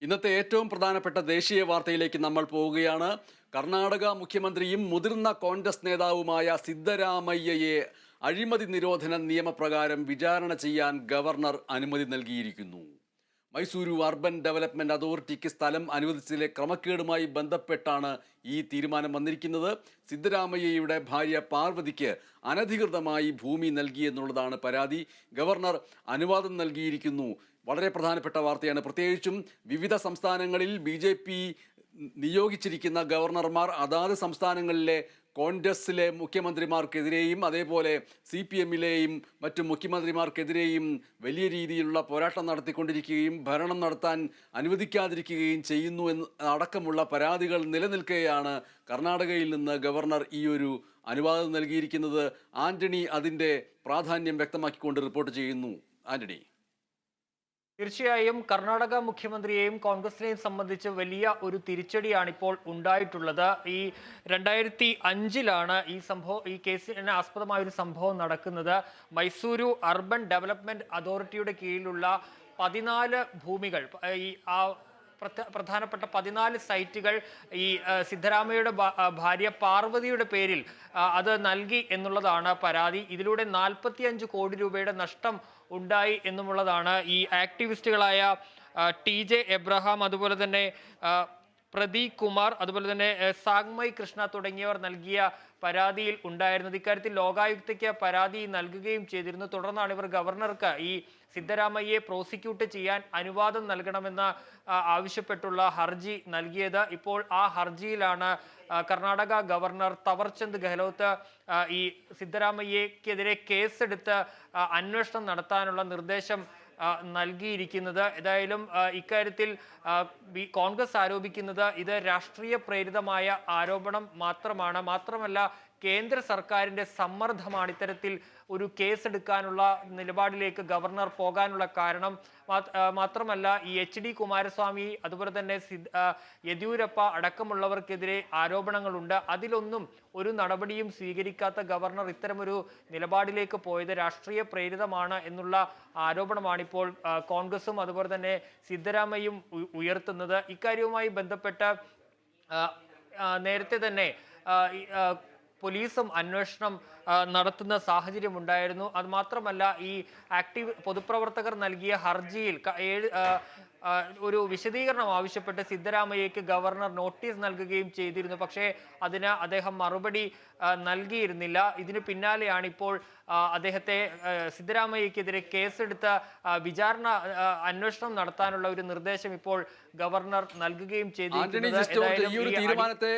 ഇന്നത്തെ ഏറ്റവും പ്രധാനപ്പെട്ട ദേശീയ വാർത്തയിലേക്ക് നമ്മൾ പോവുകയാണ്. കർണാടക മുഖ്യമന്ത്രിയും മുതിർന്ന കോൺഗ്രസ് നേതാവുമായ സിദ്ധരാമയ്യയെ അഴിമതി നിരോധന നിയമപ്രകാരം വിചാരണ ചെയ്യാൻ ഗവർണർ അനുമതി നൽകിയിരിക്കുന്നു. മൈസൂരു അർബൻ ഡെവലപ്മെന്റ് അതോറിറ്റിക്ക് സ്ഥലം അനുവദിച്ചതിലെ ക്രമക്കേടുമായി ബന്ധപ്പെട്ടാണ് ഈ തീരുമാനം വന്നിരിക്കുന്നത്. സിദ്ധരാമയ്യയുടെ ഭാര്യ പാർവതിക്ക് അനധികൃതമായി ഭൂമി നൽകിയെന്നുള്ളതാണ് പരാതി. ഗവർണർ അനുവാദം നൽകിയിരിക്കുന്നു. വളരെ പ്രധാനപ്പെട്ട വാർത്തയാണ്. പ്രത്യേകിച്ചും വിവിധ സംസ്ഥാനങ്ങളിൽ BJP നിയോഗിച്ചിരിക്കുന്ന ഗവർണർമാർ അതാത് സംസ്ഥാനങ്ങളിലെ കോൺഗ്രസിലെ മുഖ്യമന്ത്രിമാർക്കെതിരെയും അതേപോലെ CPMലെയും മറ്റു മുഖ്യമന്ത്രിമാർക്കെതിരെയും വലിയ രീതിയിലുള്ള പോരാട്ടം നടത്തിക്കൊണ്ടിരിക്കുകയും ഭരണം നടത്താൻ അനുവദിക്കാതിരിക്കുകയും ചെയ്യുന്നു അടക്കമുള്ള പരാതികൾ നിലനിൽക്കുകയാണ് കർണാടകയിൽ നിന്ന് ഗവർണർ ഈ ഒരു അനുവാദം നൽകിയിരിക്കുന്നത്. ആന്റണി അതിൻ്റെ പ്രാധാന്യം വ്യക്തമാക്കിക്കൊണ്ട് റിപ്പോർട്ട് ചെയ്യുന്നു. ആന്റണി. തീർച്ചയായും കർണാടക മുഖ്യമന്ത്രിയെയും കോൺഗ്രസിനെയും സംബന്ധിച്ച് വലിയ ഒരു തിരിച്ചടിയാണ് ഇപ്പോൾ ഉണ്ടായിട്ടുള്ളത്. ഈ 2005 ഈ കേസിന് ആസ്പദമായ ഒരു സംഭവം നടക്കുന്നത്. മൈസൂരു അർബൻ ഡെവലപ്മെന്റ് അതോറിറ്റിയുടെ കീഴിലുള്ള 14 ഭൂമികൾ, ഈ പ്രധാനപ്പെട്ട 14 സൈറ്റുകൾ ഈ സിദ്ധരാമയ്യയുടെ ഭാര്യ പാർവതിയുടെ പേരിൽ അത് നൽകി എന്നുള്ളതാണ് പരാതി. ഇതിലൂടെ 45 കോടി രൂപയുടെ നഷ്ടം ഉണ്ടായി എന്നുള്ളതാണ് ഈ ആക്ടിവിസ്റ്റുകളായ TJ എബ്രഹാം, അതുപോലെ തന്നെ പ്രദീപ് കുമാർ, അതുപോലെ തന്നെ സാഗ്മയ് കൃഷ്ണ തുടങ്ങിയവർ നൽകിയ പരാതിയിൽ ഉണ്ടായിരുന്നത്. ഇക്കാര്യത്തിൽ ലോകായുക്തയ്ക്ക് പരാതി നൽകുകയും ചെയ്തിരുന്നു. തുടർന്നാണ് ഇവർ ഗവർണർക്ക് ഈ സിദ്ധരാമയ്യയെ പ്രോസിക്യൂട്ട് ചെയ്യാൻ അനുവാദം നൽകണമെന്ന് ആവശ്യപ്പെട്ടുള്ള ഹർജി നൽകിയത്. ഇപ്പോൾ ആ ഹർജിയിലാണ് കർണാടക ഗവർണർ തവർചന്ദ് ഗെഹ്ലോട്ട് ഈ സിദ്ധരാമയ്യക്കെതിരെ കേസെടുത്ത് അന്വേഷണം നടത്താനുള്ള നിർദ്ദേശം നൽകിയിരിക്കുന്നത്. ഏതായാലും ഇക്കാര്യത്തിൽ കോൺഗ്രസ് ആരോപിക്കുന്നത് ഇത് രാഷ്ട്രീയ പ്രേരിതമായ ആരോപണം മാത്രമല്ല കേന്ദ്ര സർക്കാരിന്റെ സമ്മർദ്ദമാണ് ഇത്തരത്തിൽ ഒരു കേസെടുക്കാനുള്ള നിലപാടിലേക്ക് ഗവർണർ പോകാനുള്ള കാരണം. മാത്രമല്ല ഈ HD കുമാരസ്വാമി, അതുപോലെ തന്നെ യെദ്യൂരപ്പ അടക്കമുള്ളവർക്കെതിരെ ആരോപണങ്ങളുണ്ട്. അതിലൊന്നും ഒരു നടപടിയും സ്വീകരിക്കാത്ത ഗവർണർ ഇത്തരമൊരു നിലപാടിലേക്ക് പോയത് രാഷ്ട്രീയ പ്രേരിതമാണ് എന്നുള്ള ആരോപണമാണ് ഇപ്പോൾ കോൺഗ്രസും അതുപോലെ തന്നെ സിദ്ധരാമയ്യയും ഉയർത്തുന്നത്. ഇക്കാര്യവുമായി ബന്ധപ്പെട്ട് നേരത്തെ തന്നെ പോലീസും അന്വേഷണം നടത്തുന്ന സാഹചര്യം ഉണ്ടായിരുന്നു. അത് മാത്രമല്ല ഈ പൊതുപ്രവർത്തകർ നൽകിയ ഹർജിയിൽ ഒരു വിശദീകരണം ആവശ്യപ്പെട്ട് സിദ്ധരാമയ്യയ്ക്ക് ഗവർണർ നോട്ടീസ് നൽകുകയും ചെയ്തിരുന്നു. പക്ഷേ അതിന് അദ്ദേഹം മറുപടി നൽകിയിരുന്നില്ല. ഇതിന് പിന്നാലെയാണ് ഇപ്പോൾ അദ്ദേഹത്തെ സിദ്ധരാമയ്യക്കെതിരെ കേസെടുത്ത് അന്വേഷണം നടത്താനുള്ള ഒരു നിർദ്ദേശം ഇപ്പോൾ ഗവർണർ നൽകുകയും ചെയ്തിരിക്കുന്നത്. ഈ ഒരു തീരുമാനത്തെ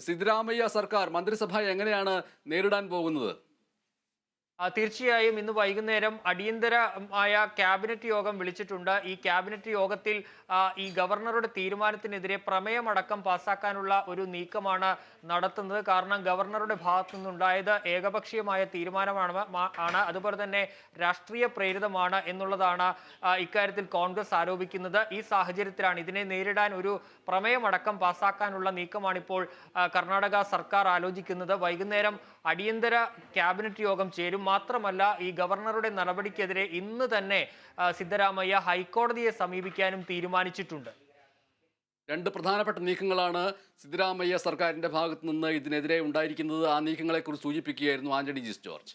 സിദ്ധരാമയ്യ സർക്കാർ, മന്ത്രിസഭ എങ്ങനെയാണ് നേരിടാൻ പോകുന്നത്? തീർച്ചയായും ഇന്ന് വൈകുന്നേരം അടിയന്തരമായ ക്യാബിനറ്റ് യോഗം വിളിച്ചിട്ടുണ്ട്. ഈ ക്യാബിനറ്റ് യോഗത്തിൽ ഈ ഗവർണറുടെ തീരുമാനത്തിനെതിരെ പ്രമേയമടക്കം പാസ്സാക്കാനുള്ള ഒരു നീക്കമാണ് നടത്തുന്നത്. കാരണം ഗവർണറുടെ ഭാഗത്തു നിന്നുണ്ടായത് ഏകപക്ഷീയമായ തീരുമാനമാണ്, അതുപോലെ തന്നെ രാഷ്ട്രീയ പ്രേരിതമാണ് എന്നുള്ളതാണ് ഇക്കാര്യത്തിൽ കോൺഗ്രസ് ആരോപിക്കുന്നത്. ഈ സാഹചര്യത്തിലാണ് ഇതിനെ നേരിടാൻ ഒരു പ്രമേയമടക്കം പാസ്സാക്കാനുള്ള നീക്കമാണ് ഇപ്പോൾ കർണാടക സർക്കാർ ആലോചിക്കുന്നത്. വൈകുന്നേരം അടിയന്തര ക്യാബിനറ്റ് യോഗം ചേരും. മാത്രമല്ല ഈ ഗവർണറുടെ നടപടിക്കെതിരെ ഇന്ന് തന്നെ സിദ്ധരാമയ്യ ഹൈക്കോടതിയെ സമീപിക്കാനും തീരുമാനിച്ചിട്ടുണ്ട്. 2 പ്രധാനപ്പെട്ട നീക്കങ്ങളാണ് സിദ്ധരാമയ്യ സർക്കാരിന്റെ ഭാഗത്തു നിന്ന് ഇതിനെതിരെ ഉണ്ടായിരിക്കുന്നത്. ആ നീക്കങ്ങളെക്കുറിച്ച് സൂചിപ്പിക്കുകയായിരുന്നു ആന്റണി ജോർജ്.